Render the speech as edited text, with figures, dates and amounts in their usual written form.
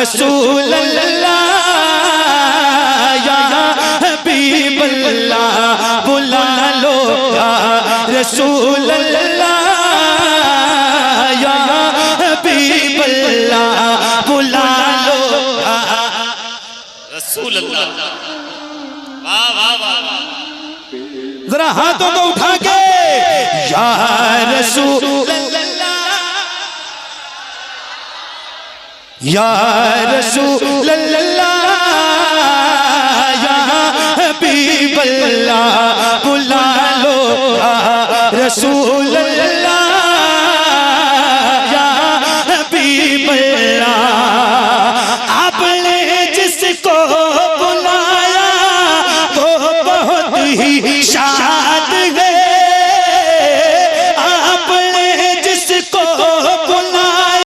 رسول اللہ یا حبیب اللہ بلا لو یا رسول اللہ یا حبیب اللہ بلا لو رسول اللہ واہ واہ واہ ذرا ہاتھوں کو اٹھا کے یا رسول اللہ یا رسول اللہ یا حبیب اللہ